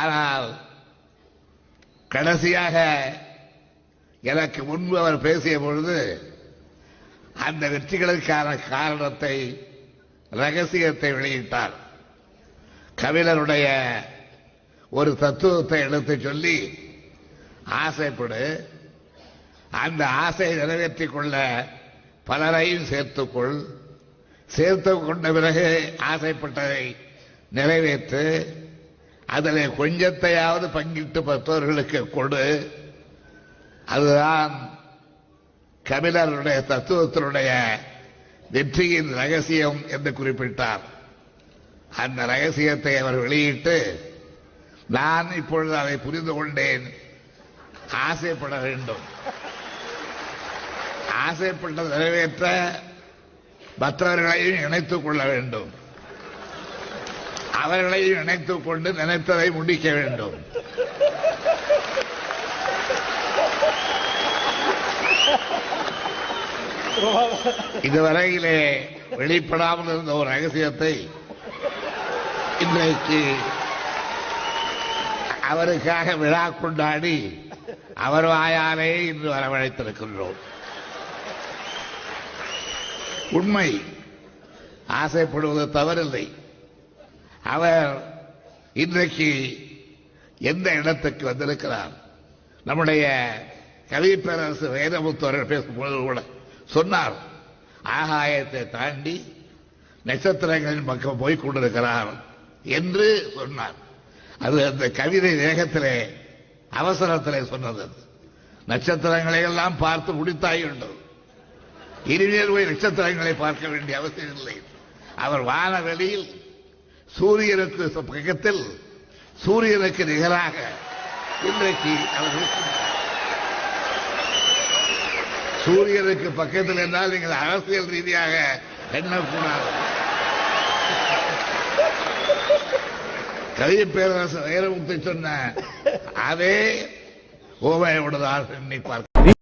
ஆனால் கடைசியாக எனக்கு முன்பு அவர் பேசிய பொழுது அந்த வெற்றிகளுக்கான காரணத்தை, ரகசியத்தை வெளியிட்டார். கபிலருடைய ஒரு தத்துவத்தை எடுத்து சொல்லி, ஆசைப்படு, அந்த ஆசையை நிறைவேற்றிக் கொள்ள பலரையும் சேர்த்துக்கொள், சேர்த்து கொண்ட பிறகு ஆசைப்பட்டதை நிறைவேற்று, அதில் கொஞ்சத்தையாவது பங்கிட்டு மற்றவர்களுக்கு கொடு. அதுதான் கபிலருடைய தத்துவத்தினுடைய வெற்றியின் ரகசியம் என்று குறிப்பிட்டார். அந்த ரகசியத்தை அவர் வெளியிட்டு, நான் இப்பொழுது அதை புரிந்து கொண்டேன். ஆசைப்பட வேண்டும், ஆசைப்பட்டதை நிறைவேற்ற மற்றவர்களையும் இணைத்துக் கொள்ள வேண்டும், அவர்களையும் இணைத்துக் கொண்டு நினைத்ததை முடிக்க வேண்டும். இதுவரையிலே வெளிப்படாமல் இருந்த ஒரு ரகசியத்தை இன்றைக்கு அவருக்காக விழா கொண்டாடி அவர் வாயாலே இன்று வரவழைத்திருக்கின்றோம். உண்மை, ஆசைப்படுவது தவறில்லை. அவர் இன்றைக்கு எந்த இடத்துக்கு வந்திருக்கிறார்? நம்முடைய கவி பேரரசு வைரமுத்து அவர்கள் பேசும்போது கூட சொன்னார், ஆகாயத்தை தாண்டி நட்சத்திரங்களின் பக்கம் போய்க் கொண்டிருக்கிறார் என்று சொன்னார். அது அந்த கவிதை வேகத்திலே, அவசரத்திலே சொன்னது. நட்சத்திரங்களை எல்லாம் பார்த்து முடித்தாயுள்ளது, இனிமேல் போய் நட்சத்திரங்களை பார்க்க வேண்டிய அவசியம் இல்லை. அவர் வானவெளியில் சூரியனுக்கு பக்கத்தில், சூரியனுக்கு நிகராக இன்றைக்கு அவர் இருக்கிறார். சூரியனுக்கு பக்கத்தில் என்றால் நீங்கள் அரசியல் ரீதியாக எண்ணக்கூடாது. கவி பேரரசு வைரமுத்து சொன்ன அதே ஓமையோடு தான் எண்ணி பார்க்க